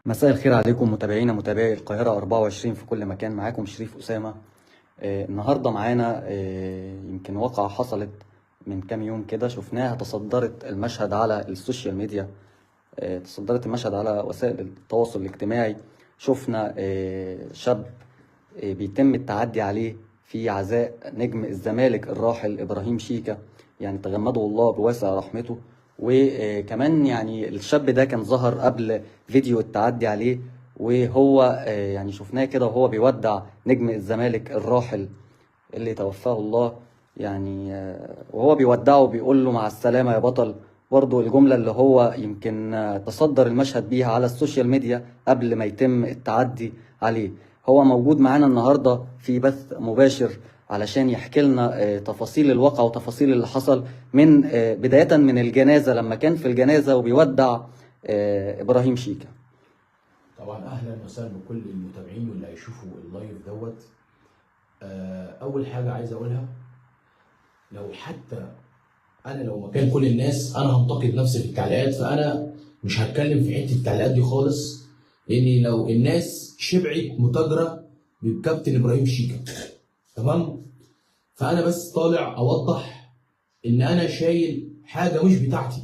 مساء الخير عليكم متابعينا متابعي القاهرة 24 في كل مكان. معاكم شريف أسامة. النهاردة معانا يمكن واقعة حصلت من كام يوم كده، شفناها تصدرت المشهد على السوشيال ميديا، تصدرت المشهد على وسائل التواصل الاجتماعي. شفنا شاب بيتم التعدي عليه في عزاء نجم الزمالك الراحل إبراهيم شيكا، يعني تغمده الله بواسع رحمته. وكمان يعني الشاب ده كان ظهر قبل فيديو التعدي عليه، وهو يعني شفناه كده وهو بيودع نجم الزمالك الراحل اللي توفاه الله، يعني وهو بيودعه بيقول له مع السلامة يا بطل. برضه الجملة اللي هو يمكن تصدر المشهد بيها على السوشيال ميديا قبل ما يتم التعدي عليه. هو موجود معانا النهاردة في بث مباشر علشان يحكي لنا تفاصيل الواقع وتفاصيل اللي حصل من بداية من الجنازة، لما كان في الجنازة وبيودع إبراهيم شيكا. طبعا اهلا وسهلا بكل المتابعين واللي هيشوفوا اللايف دوت. اول حاجه عايز اقولها، لو حتى انا لو مكان كل الناس انا هنتقد نفسي في التعليقات، فانا مش هتكلم في حته التعليقات دي خالص، لان لو الناس شبعت متاجره بالكابتن ابراهيم شيكا، تمام، فانا بس طالع اوضح ان انا شايل حاجه مش بتاعتي.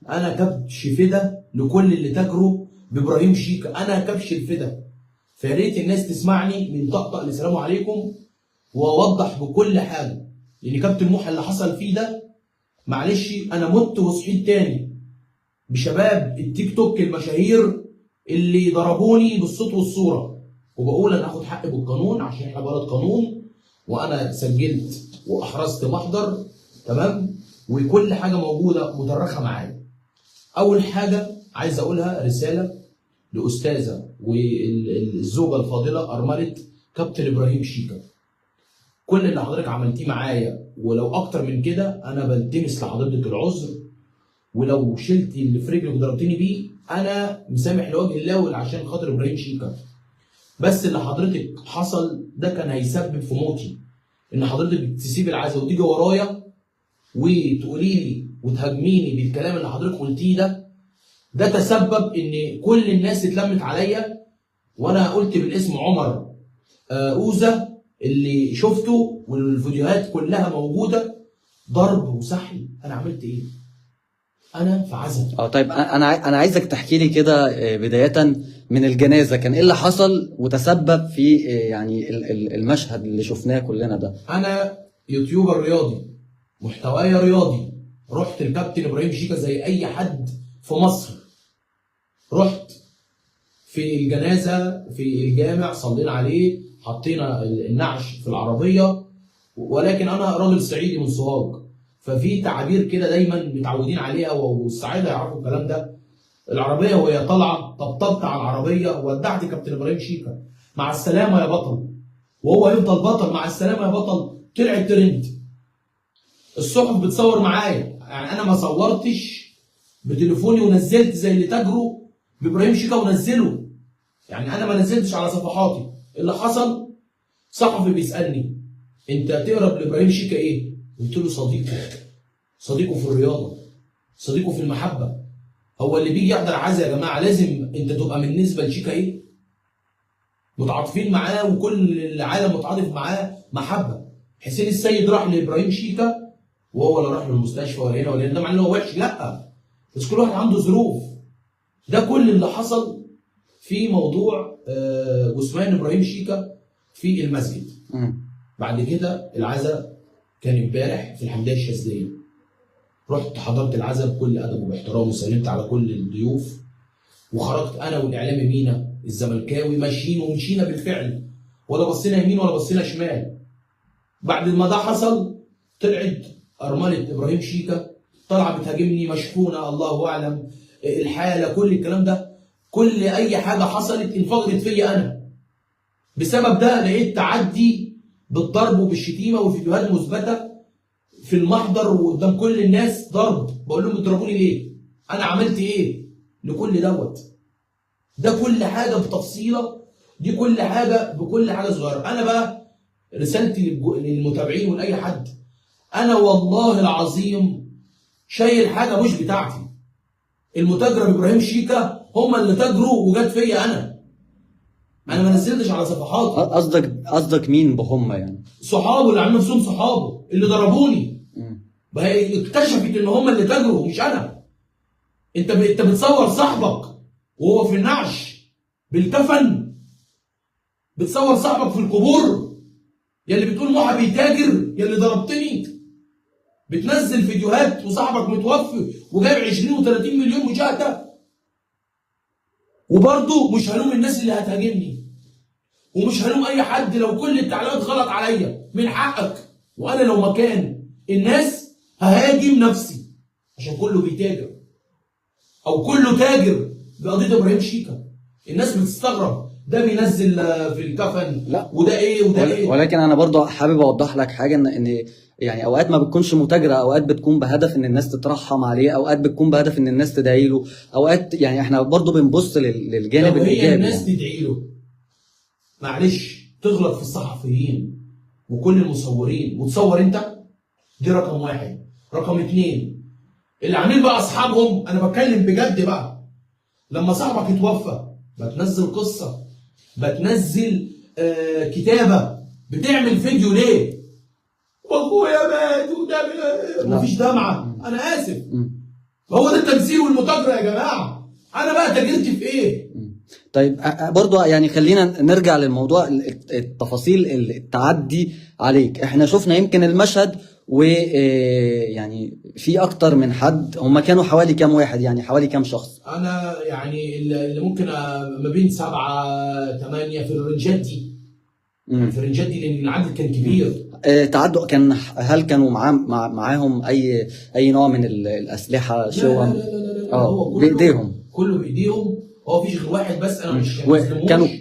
انا كبش فدا لكل اللي تاجروا بابراهيم شيكا، انا كبش الفدا. فيا ريت الناس تسمعني من طقطق لسلام عليكم، واوضح بكل حاجه، لان كابتن موحى اللي حصل فيه ده، معلش انا مت وصحيت تاني بشباب التيك توك المشاهير اللي ضربوني بالصوت والصوره، وبقول انا هاخد حقي بالقانون عشان احنا بلد قانون، وانا سجلت واحرزت محضر، تمام، وكل حاجه موجوده مدرخه معايا. اول حاجه عايز اقولها رساله لاستاذه والزوجه الفاضله ارمله كابتن ابراهيم شيكا. كل اللي حضرتك عملتيه معايا ولو اكتر من كده انا بلتمس لحضرتك العذر، ولو شلت اللي في رجلك وضربتني بيه انا مسامح لوجه الله عشان خاطر ابراهيم شيكا. بس اللي حضرتك حصل ده كان هيسبب في موتي، ان حضرتك تسيب العزا وتيجي ورايا وتقولي لي وتهاجميني بالكلام اللي حضرتك قلتيه ده تسبب ان كل الناس اتلمت عليا، وانا قلت بالاسم عمر اوزه اللي شفته والفيديوهات كلها موجوده، ضرب وسحل. انا عملت ايه؟ انا في عزا. طيب انا عايزك تحكي لي كده بداية من الجنازة كان ايه اللي حصل وتسبب في يعني المشهد اللي شفناه كلنا ده. انا يوتيوبر رياضي، محتوايا رياضي، رحت الكابتن ابراهيم شيكا زي اي حد في مصر، رحت في الجنازه في الجامع صلينا عليه، حطينا النعش في العربيه، ولكن انا راجل صعيدي من سوهاج، ففي تعابير كده دايما متعودين عليها والصعايده يعرفوا الكلام ده. العربيه وهي طالعه طبطبت على العربيه وودعت كابتن ابراهيم شيكا مع السلامه يا بطل، وهو يفضل بطل مع السلامه يا بطل. طلع ترند، الصحف بتصور معايا، يعني انا ما صورتش بتليفوني ونزلت زي اللي تاجروا بابراهيم شيكا ونزله، يعني انا ما نزلتش على صفحاتي. اللي حصل صحفي بيسالني انت تقرب لابراهيم شيكا ايه؟ قلت له صديقه، صديقه في الرياضه، صديقه في المحبه. هو اللي بيجي يحضر عزا يا جماعه لازم انت تبقى بالنسبه لشيكا ايه؟ متعاطفين معاه وكل العالم متعاطف معاه محبه. حسين السيد راح لابراهيم شيكا وهو لا راح للمستشفى ولا هنا ولا هنا، ده معناه ان هو وحش؟ لا، بس كل واحد عنده ظروف. ده كل اللي حصل في موضوع جثمان ابراهيم شيكا في المسجد. بعد كده العزاء كان امبارح في الحمديه الشاذليه، رحت حضرت العزاء بكل ادب وباحترام وسلمت على كل الضيوف، وخرجت انا والاعلامي مينا الزملكاوي ماشيين ومشينا بالفعل، ولا بصينا يمين ولا بصينا شمال. بعد ما ده حصل طلعت ارمله ابراهيم شيكا طالعه بتهاجمني مشحونه، الله اعلم الحاله، كل الكلام ده، كل اي حاجه حصلت انفجرت فيا انا. بسبب ده لقيت تعدي بالضرب وبالشتيمه وفيديوهات مثبته في المحضر وقدام كل الناس، ضرب. بقول لهم بتضربوني ليه؟ انا عملت ايه لكل دوت؟ ده كل حاجه بتفصيله، دي كل حاجه بكل حاجه صغيره. انا بقى رسالتي للمتابعين ولاي حد، انا والله العظيم شايل حاجه مش بتاعتي. المتاجر بابراهيم شيكا هم اللي تاجروا وجت فيا انا ما نزلتش على صفحاتي. قصدك مين بهم يعني؟ صحابه اللي عاملين نفسهم صحابه اللي ضربوني. مم. هي اكتشفت ان هم اللي تاجروا مش انا. انت بتصور صاحبك وهو في النعش بالكفن، بتصور صاحبك في القبور، يا اللي بتقول محا بيتاجر، يا اللي ضربتني، بتنزل فيديوهات وصاحبك متوفي وجايب 20 و30 مليون مشاهده. وبرضه مش هلوم الناس اللي هتهاجمني، ومش هلوم اي حد لو كل التعليقات غلط عليا، من حقك. وانا لو مكان الناس ههاجم نفسي عشان كله بيتاجر او كله تاجر بقضيه ابراهيم شيكا. الناس بتستغرب ده بينزل في الكفن، لا وده ايه وده ايه. ولكن انا برضو حابب اوضح لك حاجه، ان يعني اوقات ما بتكونش متاجره، اوقات بتكون بهدف ان الناس تترحم عليه، اوقات بتكون بهدف ان الناس تدعي له، اوقات يعني احنا برضو بنبص للجانب لو هي الايجابي. الناس يعني تدعي له، معلش تغلط في الصحفيين وكل المصورين وتصور انت، دي رقم واحد. رقم اتنين، اللي عاملين بقى اصحابهم، انا بتكلم بجد بقى، لما صاحبك اتوفى بتنزل قصه، بتنزل كتابه، بتعمل فيديو ليه؟ واخويا مات وده مفيش دمعه، انا اسف. هو ده التمثيل والمتاجره يا جماعه. انا بقى تاجرتي في ايه؟ طيب برضو يعني خلينا نرجع للموضوع، التفاصيل التعدي عليك. احنا شفنا يمكن المشهد، ويعني في اكتر من حد، هم كانوا حوالي كام واحد يعني، حوالي كام شخص؟ انا يعني اللي ممكن ما بين 7 8 في الرنجات دي. في الرنجات دي لان العدد كان كبير. تعدوا كان، هل كانوا معاهم اي نوع من الاسلحه شوم؟ لا لا لا لا هو كله بايديهم. هو مفيش غير واحد بس انا مش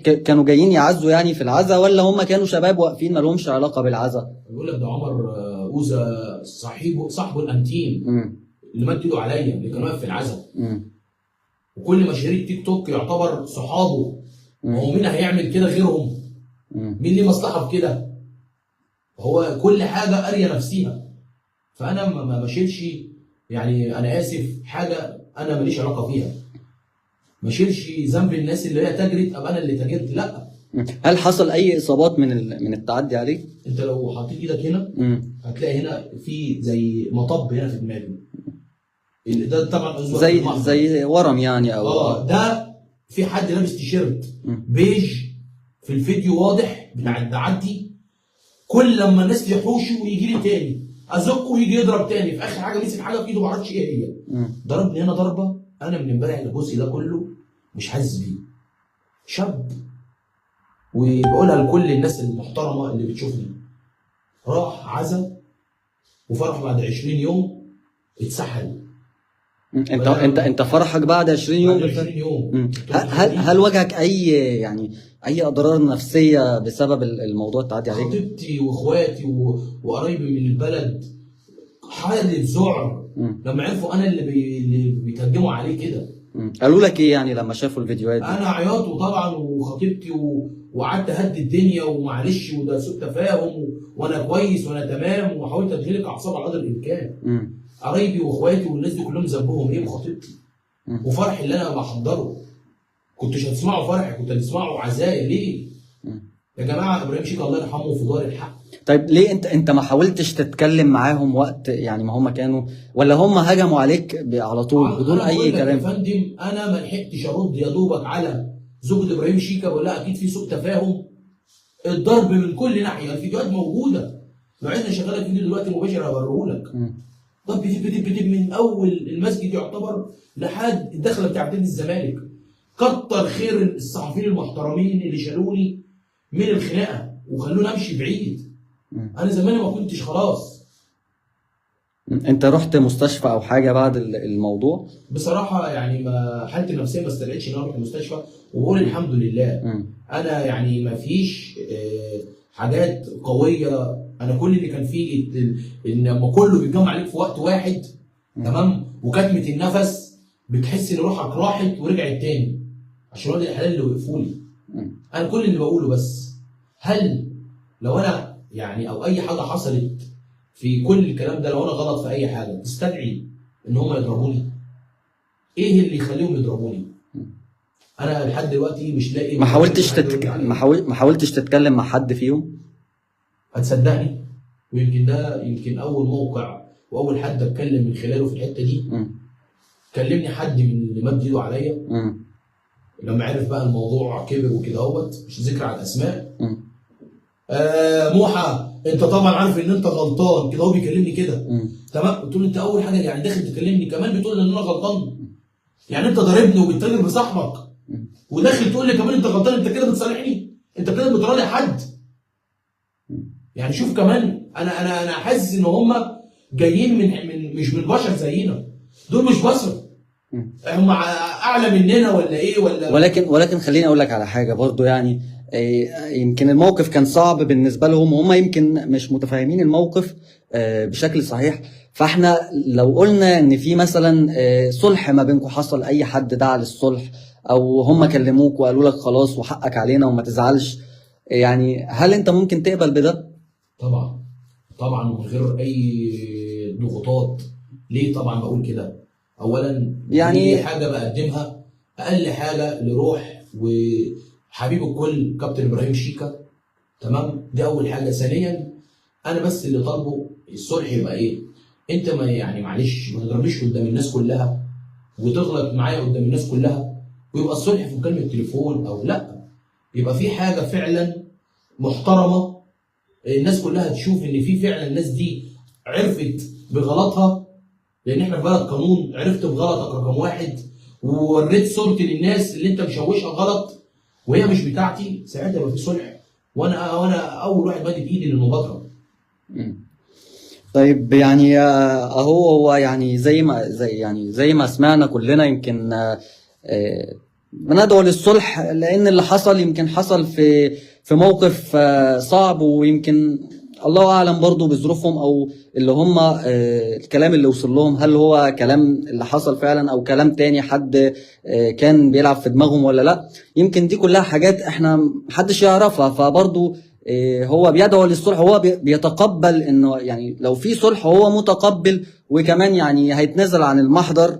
كانوا جايين يعزوا يعني في العزا، ولا هم كانوا شباب واقفين ما لهمش علاقه بالعزا؟ بيقول لك ده عمر اوزه صاحبه الانتيم اللي مد ايده عليا، اللي كان واقف في العزا. وكل مشاهير التيك توك يعتبر صحابه. هو مين هيعمل كده غيرهم؟ مين ليه مصلحه في كده؟ هو كل حاجه قاريه نفسيها. فانا ما بشيلش، يعني انا اسف، حاجه انا ماليش علاقه فيها. ما اشيلش ذنب الناس اللي هي تجرت ابقى انا اللي تاجرت، لا. هل حصل اي اصابات من التعدي عليك؟ انت لو حطيت ايدك هنا هتلاقي هنا في زي مطب هنا في دماغي. ده طبعا زي ورم يعني، او ده في حد لابس تيشيرت بيج في الفيديو واضح بتاع التعدي. كل لما الناس يحوشوا ويجي لي تاني ازقه ويجي يضرب تاني، في اخر حاجه مسك حاجه في ايده ما اعرفش ايه هي. ضربني هنا ضربه انا من امبارح لجوزي ده كله مش حاسس بيه. شاب، وبقولها لكل الناس المحترمه اللي بتشوفني، راح عزا وفرح بعد 20 يوم اتسحل. انت فرحك بعد 20 يوم؟ بعد 20 يوم. هل واجهك اي اضرار نفسيه بسبب الموضوع التعدي عليك؟ خطيبتي واخواتي وقرايبي من البلد حاله ذعر لما عرفوا انا اللي بيترجموا عليه كده. قالوا لك ايه يعني لما شافوا الفيديوهات دي؟ انا عياط وطبعا وخطيبتي وقعدت اهدي الدنيا ومعلش وده سوء تفاهم وانا كويس وانا تمام، وحاولت اديلك اعصاب على قدر الامكان. قرايبي واخواتي والناس دي كلهم ذنبهم ايه بخطيبتي وفرحي اللي انا بحضره؟ كنتش هتسمعوا فرحي، كنت هتسمعوا عزايا ليه؟ يا جماعه ابراهيم شيكا الله يرحمه في دار الحق. طيب ليه انت ما حاولتش تتكلم معاهم وقت يعني ما هم كانوا، ولا هم هجموا عليك على طول بدون اي كلام؟ يا فندم انا ما لحقتش ارد يا دوبك على زوجة ابراهيم شيكا، بقول لها اكيد في سوء تفاهم. الضرب من كل ناحيه، الفيديوهات موجوده، لو عايزني اشغلك فيديو دلوقتي مباشر هوريهولك. ضرب بتب من اول المسجد يعتبر لحد الدخله بتاعت نادي الزمالك. كتر خير الصحفيين المحترمين اللي شالوني من الخناقه وخلوني امشي بعيد. انا زمان ما كنتش خلاص. انت رحت مستشفى او حاجه بعد الموضوع؟ بصراحه يعني ما حالتي النفسيه ما استدعتش ان انا اروح المستشفى، وبقول الحمد لله. انا يعني ما فيش حاجات قويه. انا كل اللي كان فيه ان لما كله بيتجمع عليك في وقت واحد تمام، وكتمه النفس بتحس ان روحك راحت ورجعت تاني عشان ولاد الحلال اللي وقفوا لي. انا كل اللي بقوله بس، هل لو انا يعني او اي حاجه حصلت في كل الكلام ده، لو انا غلط في اي حاجه تستدعي ان هم يضربوني؟ ايه اللي يخليهم يضربوني؟ انا لحد دلوقتي مش لاقي ما حاولتش حد يرد عليا. ما حاولتش تتكلم مع حد فيهم؟ هتصدقني؟ ويمكن ده يمكن اول موقع واول حد اتكلم من خلاله في الحته دي. مم. كلمني حد من اللي مد ايده عليا مم. لما عرف بقى الموضوع كبر وكده اهوت، مش ذكر على الاسماء. مم. موحى انت طبعا عارف ان انت غلطان كده، هو بيكلمني كده. مم. تمام، قلت له انت اول حاجه يعني داخل تكلمني كمان بتقول ان انا غلطان؟ يعني انت ضاربني وبتتاجر بصاحبك وداخل تقول لي كمان انت غلطان؟ انت كده بتصالحني؟ انت كده بتراضي حد؟ يعني شوف كمان، انا حاسس ان هم جايين من مش من بشر زينا، دول مش بشر، هم اعلى مننا ولا ايه ولا. ولكن خليني اقول لك على حاجه برضو، يعني يمكن الموقف كان صعب بالنسبه لهم، وهم يمكن مش متفاهمين الموقف بشكل صحيح. فاحنا لو قلنا ان في مثلا صلح ما بينكم، حصل اي حد دعا للصلح او هم كلموك وقالوا لك خلاص وحقك علينا وما تزعلش، يعني هل انت ممكن تقبل بده؟ طبعا طبعا، ومن غير اي ضغوطات. ليه طبعا بقول كده؟ اولا يعني دي حاجه بقدمها اقل حاجه لروح وحبيب الكل كابتن ابراهيم شيكا. تمام، دي اول حاجه. ثانيا انا بس اللي طالبه الصلح يبقى ايه؟ انت ما يعني معلش ما تضربنيش قدام الناس كلها وتغلط معايا قدام الناس كلها ويبقى الصلح في مكالمه تليفون او لا، يبقى في حاجه فعلا محترمه الناس كلها تشوف ان في فعلا الناس دي عرفت بغلطها. لان احنا في بلد قانون، عرفت بغلطك رقم واحد ووريت صورتي للناس اللي انت مشوشها غلط وهي مش بتاعتي، ساعتها يبقى في صلح. وانا اول واحد مادد ايدي للمبادره. طيب يعني هو يعني زي ما سمعنا كلنا، يمكن بندعو للصلح، لان اللي حصل يمكن حصل في موقف صعب، ويمكن الله اعلم برضو بظروفهم، او اللي هم الكلام اللي وصل لهم، هل هو كلام اللي حصل فعلا او كلام تاني حد كان بيلعب في دماغهم ولا لا. يمكن دي كلها حاجات احنا محدش يعرفها. فبرضو هو بيدعو للصلح، هو بيتقبل انه يعني لو في صلح هو متقبل، وكمان يعني هيتنازل عن المحضر.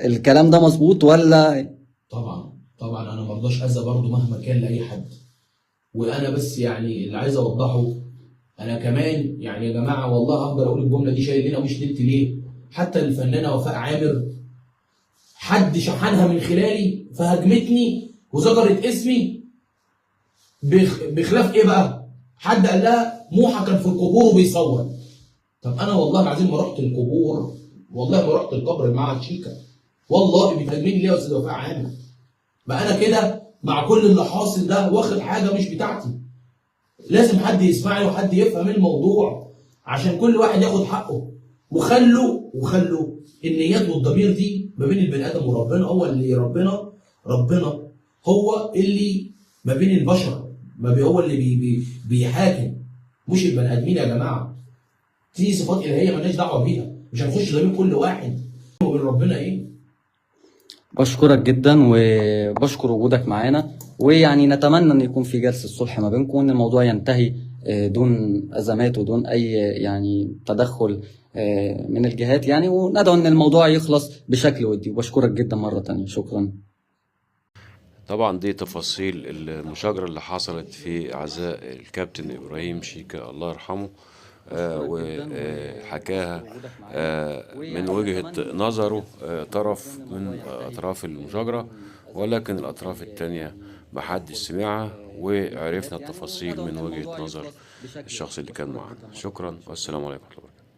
الكلام ده مظبوط ولا؟ طبعا طبعا، انا ما برضاش اذى برضه مهما كان لاي حد. وانا بس يعني اللي عايز اوضحه، انا كمان يعني يا جماعه والله هفضل اقول الجمله دي شايلينها ومش نلت ليه. حتى الفنانه وفاء عامر حد شحنها من خلالي فهجمتني وذكرت اسمي بخلاف ايه بقى؟ حد قال لها موحى كان في القبور وبيصور. طب انا والله العظيم ما رحت القبور، والله ما رحت القبر مع شيكا، والله بتهاجمني ليه يا استاذ وفاء عامر؟ بقى انا كده مع كل اللي حاصل ده واخد حاجه مش بتاعتي. لازم حد يسمعني وحد يفهم الموضوع عشان كل واحد ياخد حقه. وخلوا النيات والضمير دي ما بين البني ادم وربنا. هو اللي ربنا هو اللي ما بين البشر، ما هو اللي بيحاكم، مش البني ادمين يا جماعه. في صفات الهيه مالناش دعوه بيها، مش هنخش ضمير كل واحد وبين ربنا ايه. بشكرك جدا وبشكر وجودك معانا، ويعني نتمنى ان يكون في جلسة صلح ما بينكم، وان الموضوع ينتهي دون ازمات ودون اي يعني تدخل من الجهات يعني، وندعو ان الموضوع يخلص بشكل ودي. وبشكرك جدا مرة تانية، شكرا. طبعا دي تفاصيل المشاجرة اللي حصلت في عزاء الكابتن إبراهيم شيكا الله يرحمه، وحكاها من وجهة نظره طرف من أطراف المشاجرة، ولكن الأطراف التانية محدش سمعها، وعرفنا التفاصيل من وجهة نظر الشخص اللي كان معنا. شكرا والسلام عليكم ورحمة الله وبركاته.